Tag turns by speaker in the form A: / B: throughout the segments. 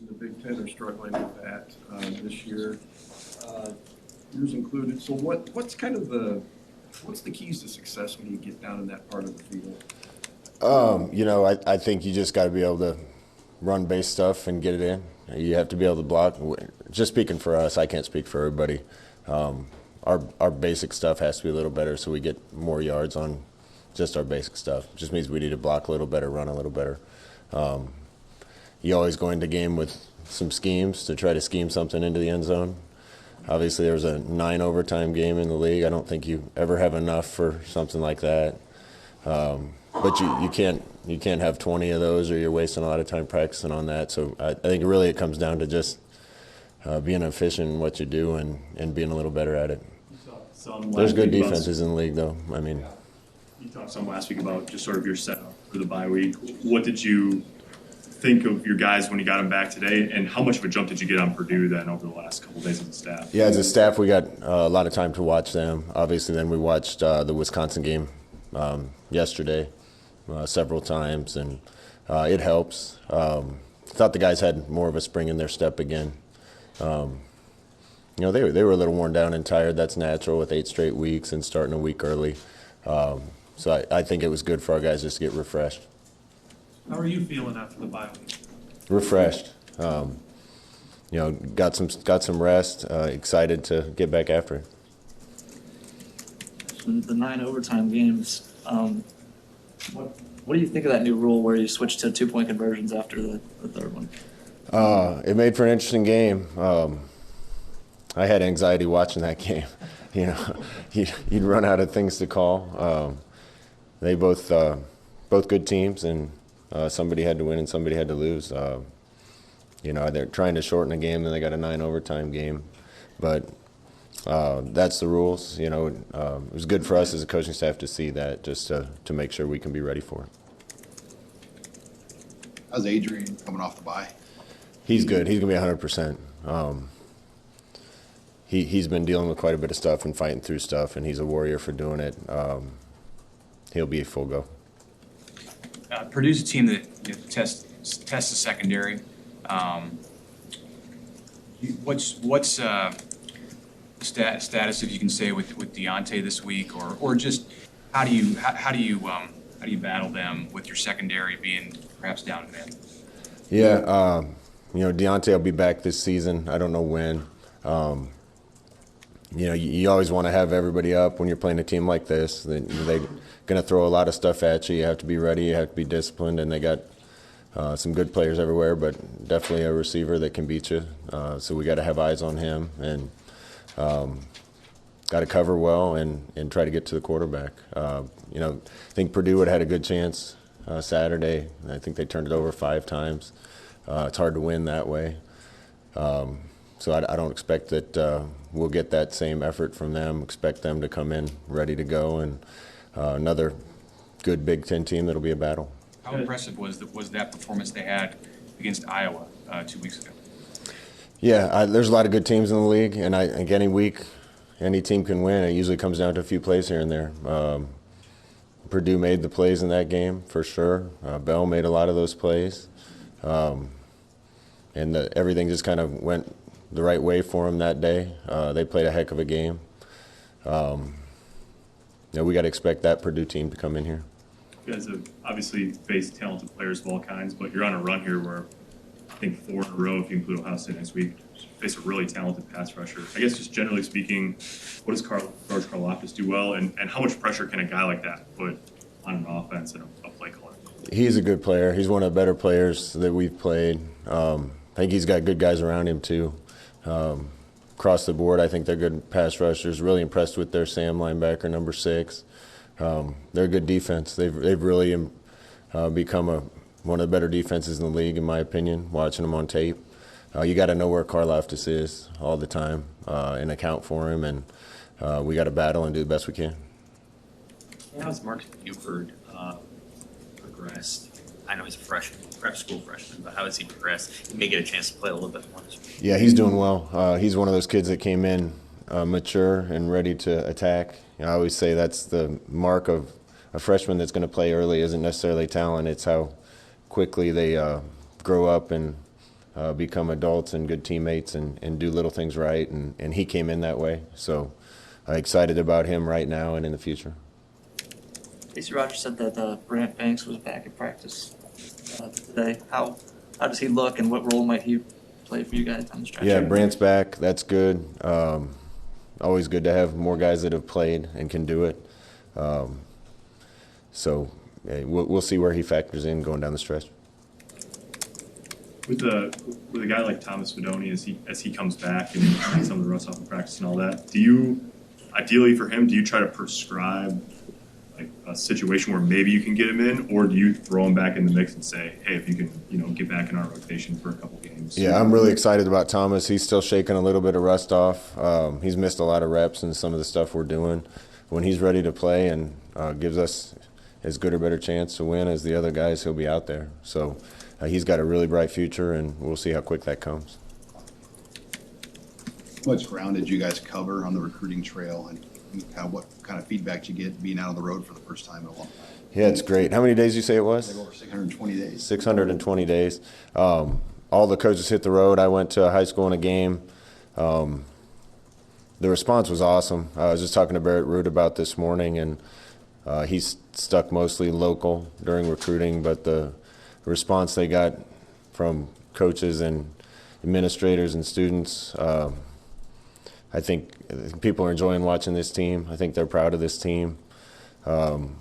A: in the Big Ten are struggling with that this year, yours included. So what's the keys to success when you get down in that part of the field?
B: I think you just got to be able to run base stuff and get it in. You have to be able to block. Just speaking for us, I can't speak for everybody. Our basic stuff has to be a little better so we get more yards on just our basic stuff. Just means we need to block a little better, run a little better. You always go into game with some schemes to try to scheme something into the end zone. Obviously, there was a 9 overtime game in the league. I don't think you ever have enough for something like that. But you can't have 20 of those, or you're wasting a lot of time practicing on that. So I think really it comes down to just being efficient in what you do and being a little better at it. There's good defenses in the league, though. I mean,
C: you talked some last week about just sort of your setup for the bye week. What did you think of your guys when you got them back today, and how much of a jump did you get on Purdue then over the last couple of days as a staff?
B: Yeah, as a staff, we got a lot of time to watch them. Obviously, then we watched the Wisconsin game yesterday several times, and it helps. Thought the guys had more of a spring in their step again. They were a little worn down and tired. That's natural with 8 straight weeks and starting a week early. So I think it was good for our guys just to get refreshed.
D: How are you feeling after the bye week?
B: Refreshed. Got some rest. Excited to get back after it.
E: The 9 overtime games. What do you think of that new rule where you switch to 2-point conversions after the third one?
B: It made for an interesting game. I had anxiety watching that game. You'd run out of things to call. They both good teams, and somebody had to win and somebody had to lose. They're trying to shorten a game, then they got a 9 overtime game, but that's the rules. It was good for us as a coaching staff to see that, just to make sure we can be ready for it.
F: How's Adrian coming off the bye?
B: He's good. He's going to be 100%. He's been dealing with quite a bit of stuff and fighting through stuff, and he's a warrior for doing it. He'll be full go.
G: Purdue's a team that tests the secondary. What's status, if you can say, with Deontay this week, or just how do you battle them with your secondary being perhaps down a bit?
B: Yeah, Deontay will be back this season. I don't know when. You always want to have everybody up when you're playing a team like this. They're going to throw a lot of stuff at you. You have to be ready. You have to be disciplined, and they got some good players everywhere, but definitely a receiver that can beat you. So we got to have eyes on him and got to cover well and try to get to the quarterback. I think Purdue would have had a good chance Saturday. I think they turned it over 5 times. It's hard to win that way. So I don't expect that we'll get that same effort from them. Expect them to come in ready to go, and another good Big Ten team that'll be a battle.
G: How impressive was that performance they had against Iowa 2 weeks ago?
B: Yeah, there's a lot of good teams in the league, and I think any week any team can win. It usually comes down to a few plays here and there. Purdue made the plays in that game for sure. Bell made a lot of those plays, and everything just kind of went the right way for them that day. They played a heck of a game. We got to expect that Purdue team to come in here.
C: You guys have obviously faced talented players of all kinds, but you're on a run here where I think 4 in a row, if you include Ohio State next week, face a really talented pass rusher. I guess just generally speaking, what does George Karlaftis do well, and how much pressure can a guy like that put on an offense and a play caller?
B: He's a good player. He's one of the better players that we've played. I think he's got good guys around him too. Across the board, I think they're good pass rushers. Really impressed with their Sam linebacker, number 6. They're a good defense. They've really become one of the better defenses in the league, in my opinion, watching them on tape. You got to know where Karlaftis is all the time and account for him, and we got to battle and do the best we can.
H: How's Marcus Buford progressed? I know he's a freshman, prep school freshman, but how has he progressed? He may get a chance to play a little bit more this week.
B: Yeah, he's doing well. He's one of those kids that came in mature and ready to attack. I always say that's the mark of a freshman that's going to play early isn't necessarily talent. It's how quickly they grow up and become adults and good teammates and do little things right, and he came in that way. So excited about him right now and in the future.
E: Casey Rogers said that Brant Banks was back at practice today. How does he look, and what role might he play for you guys on the stretch?
B: Yeah, Brant's back. That's good. Always good to have more guys that have played and can do it. So we'll see where he factors in going down the stretch.
C: With a guy like Thomas Fedoni, as he comes back and some of the rust off of practice and all that, do you, ideally for him, do you try to prescribe like a situation where maybe you can get him in, or do you throw him back in the mix and say, hey, if you can, get back in our rotation for a couple games?
B: Yeah, I'm really excited about Thomas. He's still shaking a little bit of rust off. He's missed a lot of reps in some of the stuff we're doing. When he's ready to play and gives us as good or better chance to win as the other guys, he'll be out there. So he's got a really bright future, and we'll see how quick that comes.
F: Much ground did you guys cover on the recruiting trail, and what kind of feedback did you get being out on the road for the first time in a long time?
B: Yeah, it's great. How many days did you say it was?
F: Like over 620 days.
B: 620 days. All the coaches hit the road. I went to a high school in a game. The response was awesome. I was just talking to Barrett Root about this morning, and he's stuck mostly local during recruiting, but the response they got from coaches and administrators and students, I think people are enjoying watching this team. I think they're proud of this team.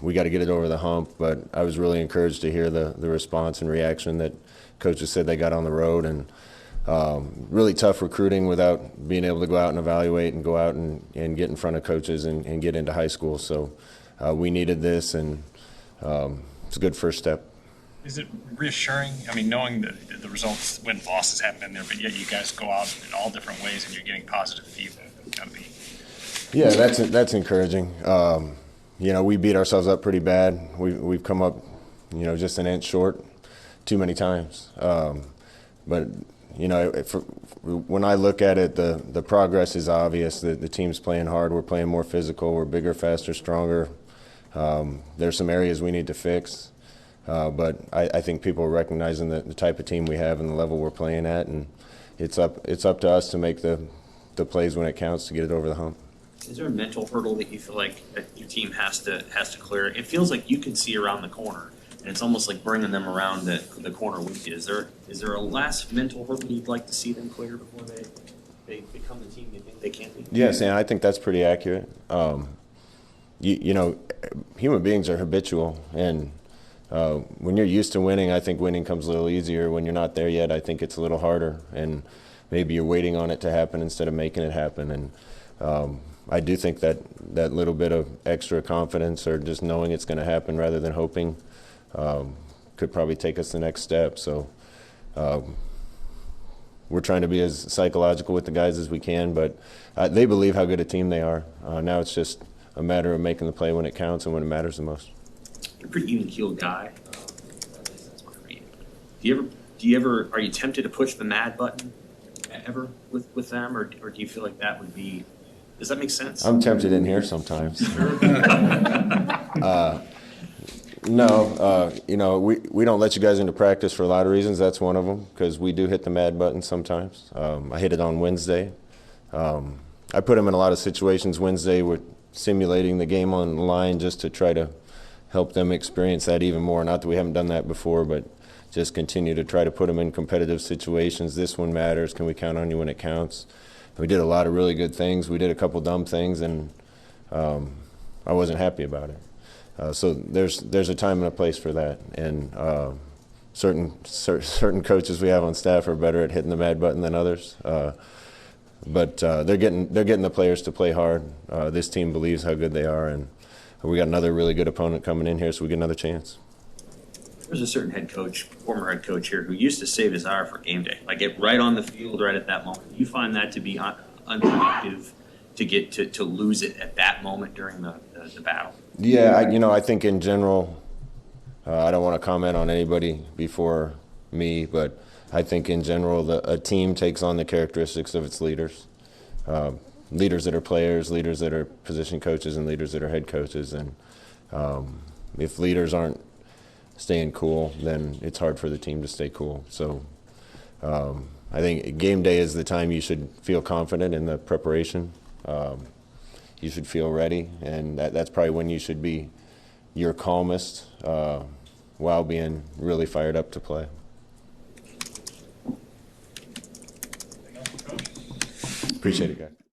B: We got to get it over the hump, but I was really encouraged to hear the response and reaction that coaches said they got on the road, and really tough recruiting without being able to go out and evaluate and go out and get in front of coaches and get into high school. So we needed this, and it's a good first step.
I: Is it reassuring? I mean, knowing that the results, win losses haven't been there, but yet you guys go out in all different ways and you're getting positive feedback.
B: Yeah, that's encouraging. We beat ourselves up pretty bad. We've come up, just an inch short too many times. But when I look at it, the progress is obvious. The team's playing hard. We're playing more physical. We're bigger, faster, stronger. There's some areas we need to fix. But I think people are recognizing the type of team we have and the level we're playing at, and it's up to us to make the plays when it counts to get it over the hump.
H: Is there a mental hurdle that you feel like that your team has to clear? It feels like you can see around the corner, and it's almost like bringing them around the corner with you. Is there a last mental hurdle you'd like to see them clear before they become the team you think they can be?
B: Yes, and I think that's pretty accurate. Human beings are habitual, and when you're used to winning, I think winning comes a little easier. When you're not there yet, I think it's a little harder, and maybe you're waiting on it to happen instead of making it happen. And I do think that little bit of extra confidence or just knowing it's going to happen rather than hoping could probably take us the next step. So we're trying to be as psychological with the guys as we can, but they believe how good a team they are. Now it's just a matter of making the play when it counts and when it matters the most.
H: You're a pretty even-keeled guy. Do you ever are you tempted to push the mad button ever with them, or do you feel like that would be? Does that make sense?
B: I'm tempted in here sometimes. No, we don't let you guys into practice for a lot of reasons. That's one of them, because we do hit the mad button sometimes. I hit it on Wednesday. I put him in a lot of situations Wednesday with simulating the game on the line just to try to help them experience that even more. Not that we haven't done that before, but just continue to try to put them in competitive situations. This one matters. Can we count on you when it counts? We did a lot of really good things. We did a couple dumb things, and I wasn't happy about it. So there's a time and a place for that. And certain coaches we have on staff are better at hitting the mad button than others. But they're getting the players to play hard. This team believes how good they are, and we got another really good opponent coming in here, so we get another chance.
H: There's a certain former head coach here, who used to save his hour for game day. Like, get right on the field right at that moment. Do you find that to be unproductive to get to lose it at that moment during the battle?
B: Yeah, I think in general, I don't want to comment on anybody before me, but I think in general a team takes on the characteristics of its leaders. Leaders that are players, leaders that are position coaches, and leaders that are head coaches. And if leaders aren't staying cool, then it's hard for the team to stay cool. So I think game day is the time you should feel confident in the preparation. You should feel ready, and that's probably when you should be your calmest while being really fired up to play. Appreciate it, guys.